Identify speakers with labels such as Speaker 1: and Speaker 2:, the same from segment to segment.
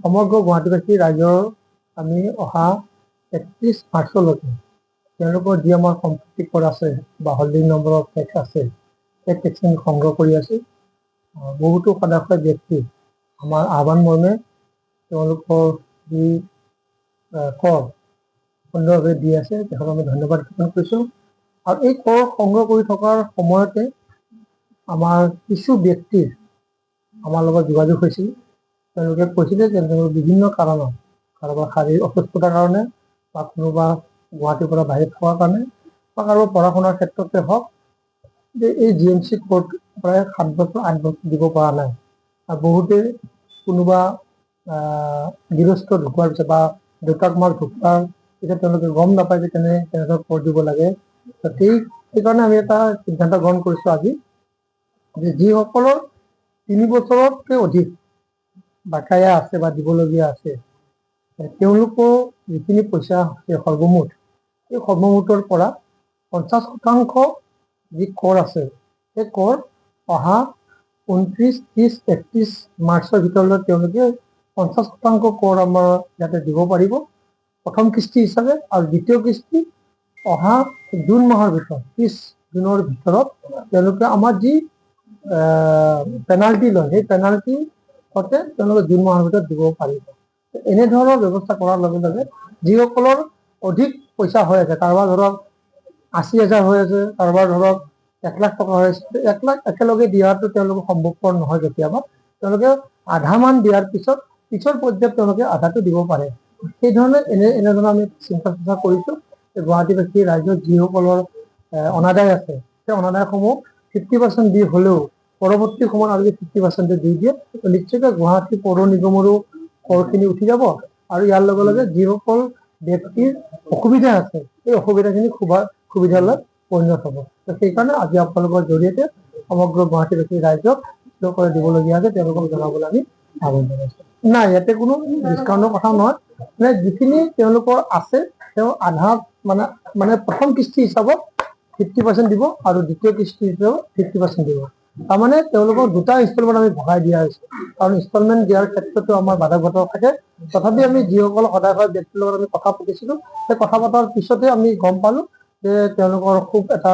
Speaker 1: সমগ্ৰ গুৱাহাটীবাসী ৰাইজৰ আমি অহা 31 মাৰ্চলৈকে তেওঁলোকৰ যি আমাৰ সম্পত্তি কৰ আছে বা হোল্ডিং নম্বৰৰ টেক্স আছে সেই টেক্সখিনি সংগ্ৰহ কৰি আছোঁ। বহুতো সদাশয় ব্যক্তি আমাৰ আহ্বান মৰ্মে তেওঁলোকৰ যি কৰ সুন্দৰভাৱে দি আছে তেখেতক আমি ধন্যবাদ জ্ঞাপন কৰিছোঁ। আৰু এই কৰ সংগ্ৰহ কৰি থকাৰ সময়তে আমাৰ কিছু ব্যক্তিৰ আমাৰ লগত যোগাযোগ হৈছিল। তেওঁলোকে কৈছিলে যে তেওঁলোকৰ বিভিন্ন কাৰণত কাৰোবাৰ শাৰীৰিক অসুস্থতাৰ কাৰণে বা কোনোবা গুৱাহাটীৰ পৰা বাহিৰত থকাৰ কাৰণে বা কাৰোবাৰ পঢ়া শুনাৰ ক্ষেত্ৰতে হওক যে এই GMC কোৰ্ট প্ৰায় 7 বছৰ 8 বছৰ দিব পৰা নাই। আৰু বহুতে কোনোবা গৃহস্থ ঢুকোৱাৰ পিছত বা দেউতাক মাক ঢুকোৱাৰ পিছত তেওঁলোকে গম নাপায় যে কেনেকৈ কোৰ্ট দিব লাগে। সেইকাৰণে আমি এটা সিদ্ধান্ত গ্ৰহণ কৰিছোঁ আজি যে যিসকলৰ 3 বছৰতকৈ অধিক বাকায়া আছে বা দিবলগীয়া আছে তেওঁলোকৰ যিখিনি পইচা সৰ্বমুঠ এই সৰ্বমুঠৰ পৰা 50% যি কৰ আছে সেই কৰ অহা 29, 30, 31 মাৰ্চৰ ভিতৰলৈ তেওঁলোকে 50% কৰ আমাৰ ইয়াতে দিব পাৰিব প্ৰথম কিস্তি হিচাপে। আৰু দ্বিতীয় কিস্তি অহা জুন মাহৰ ভিতৰত 30 জুনৰ ভিতৰত তেওঁলোকে আমাৰ যি পেনাল্টি লয় সেই পেনাল্টি সতে তেওঁলোকে জুন মাহৰ ভিতৰত দিব পাৰিব। এনেধৰণৰ ব্যৱস্থা কৰাৰ লগে লগে যিসকলৰ অধিক পইচা হৈ আছে, কাৰোবাৰ ধৰক 80,000 হৈ আছে, কাৰোবাৰ ধৰক 1 লাখ টকা হৈ আছে, 1 লাখ একেলগে দিয়াটো তেওঁলোকৰ সম্ভৱপৰ নহয়। কেতিয়াবা তেওঁলোকে আধামান দিয়াৰ পিছত পিছৰ পৰ্যায়ত তেওঁলোকে আধাটো দিব পাৰে। সেইধৰণে এনেধৰণে আমি চিন্তা চৰ্চা কৰিছোঁ যে গুৱাহাটীবাসী ৰাইজৰ যিসকলৰ অনাদায় আছে সেই অনাদায়সমূহ 50% দি হ'লেও পৰৱৰ্তী সময়ত আৰু 50% দি দিয়ে নিশ্চয়কৈ গুৱাহাটী পৌৰ নিগমৰো কৰখিনি উঠি যাব। আৰু ইয়াৰ লগে লগে যিসকল ব্যক্তিৰ অসুবিধা আছে এই অসুবিধাখিনি সুবিধালৈ পৰিণত হ'ব। সেইকাৰণে আজি আপোনালোকৰ জৰিয়তে সমগ্ৰ গুৱাহাটীবাসী ৰাইজক যিসকলে দিবলগীয়া আছে তেওঁলোকক জনাবলৈ আমি আহ্বান জনাইছোঁ। নাই, ইয়াতে কোনো ডিছকাউণ্টৰ কথা নহয়। মানে যিখিনি তেওঁলোকৰ আছে তেওঁ আধা মানে প্ৰথম কিস্তি হিচাপত 50% দিব আৰু দ্বিতীয় কিস্তি হিচাপত 50% দিব। তাৰমানে তেওঁলোকক দুটা ইনষ্টলমেণ্ট আমি ভগাই দিয়া হৈছে। কাৰণ ইনষ্টলমেণ্ট দিয়াৰ ক্ষেত্ৰতো আমাৰ বাধকতা থাকে। তথাপি আমি যিসকল সদায় ব্যক্তিৰ লগত আমি কথা পাতিছিলোঁ সেই কথা পতাৰ পিছতে আমি গম পালোঁ যে তেওঁলোকৰ খুব এটা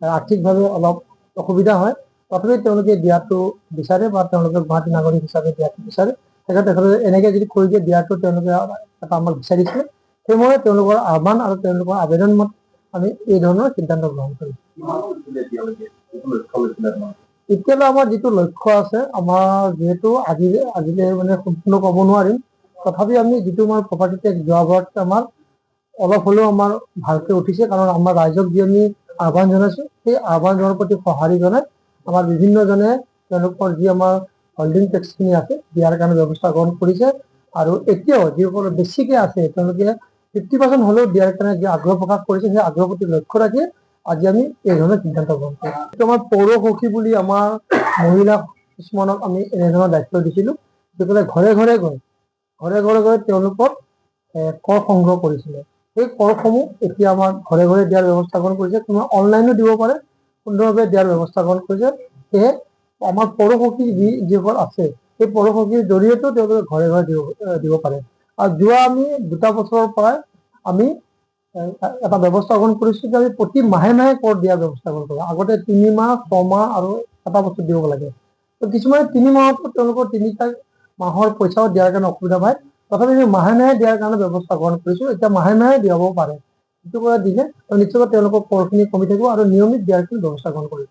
Speaker 1: আৰ্থিকভাৱে অলপ অসুবিধা হয়। তথাপি তেওঁলোকে দিয়াটো বিচাৰে বা তেওঁলোকে গুৱাহাটী নাগৰিক হিচাপে দিয়াটো বিচাৰে। তেখেতে এনেকৈ যদি কৰি দিয়ে দিয়াটো তেওঁলোকে এটা আমাক বিচাৰিছে। সেইমতে তেওঁলোকৰ আহ্বান আৰু তেওঁলোকৰ আবেদন মতে আমি এই ধৰণৰ সিদ্ধান্ত গ্ৰহণ কৰিছোঁ। এতিয়ালৈ আমাৰ যিটো লক্ষ্য আছে, আমাৰ যিহেতু আজিলে মানে সম্পূৰ্ণ ক'ব নোৱাৰিম, তথাপি আমি যিটো আমাৰ প্ৰপাৰ্টি টেক্স যোৱাবাৰত আমাৰ অলপ হ'লেও আমাৰ ভালকৈ উঠিছে। কাৰণ আমাৰ ৰাইজক যি আমি আহ্বান জনাইছোঁ সেই আহ্বান জনাৰ প্ৰতি সঁহাৰি জনাই আমাৰ বিভিন্নজনে তেওঁলোকৰ যি আমাৰ হোল্ডিং টেক্সখিনি আছে দিয়াৰ কাৰণে ব্যৱস্থা গ্ৰহণ কৰিছে। আৰু এতিয়াও যিসকল বেছিকৈ আছে তেওঁলোকে 50% হ'লেও দিয়াৰ কাৰণে যি আগ্ৰহ প্ৰকাশ কৰিছে সেই আগ্ৰহৰ প্ৰতি লক্ষ্য ৰাখি আজি আমি এই ধৰণৰ সিদ্ধান্ত গ্ৰহণ কৰিছোঁ। আমাৰ পৌৰ সখী বুলি আমাৰ মহিলা কিছুমানক আমি এনেধৰণৰ দায়িত্ব দিছিলোঁ, যিসকলে ঘৰে ঘৰে গৈ তেওঁলোকৰ কৰ সংগ্ৰহ কৰিছিলে। সেই কৰসমূহ এতিয়া আমাৰ ঘৰে ঘৰে দিয়াৰ ব্যৱস্থা গ্ৰহণ কৰিছে। কোনোবা অনলাইনো দিব পাৰে, সুন্দৰভাৱে দিয়াৰ ব্যৱস্থা গ্ৰহণ কৰিছে। সেয়ে আমাৰ পৌৰ সখী যিসকল আছে সেই পৌৰ সখীৰ জৰিয়তেও তেওঁলোকে ঘৰে ঘৰে দিব পাৰে। আৰু যোৱা আমি 2 বছৰৰ পৰাই আমি এটা ব্যৱস্থা গ্ৰহণ কৰিছোঁ যে আমি প্ৰতি মাহে মাহে কৰ দিয়াৰ ব্যৱস্থা গ্ৰহণ কৰোঁ। আগতে 3 মাহ, 6 মাহ আৰু 1 বছৰ দিব লাগে। কিছুমানে 3 মাহতো তেওঁলোকৰ 3টা মাহৰ পইচাও দিয়াৰ কাৰণে অসুবিধা পায়। তথাপি আমি মাহে মাহে দিয়াৰ কাৰণে ব্যৱস্থা গ্ৰহণ কৰিছোঁ। এতিয়া মাহে মাহে দিয়াব পাৰে। সেইটো দিলে নিশ্চয়কৈ তেওঁলোকৰ কৰখিনি কমি থাকিব আৰু নিয়মিত দিয়াৰ ব্যৱস্থা গ্ৰহণ কৰিম।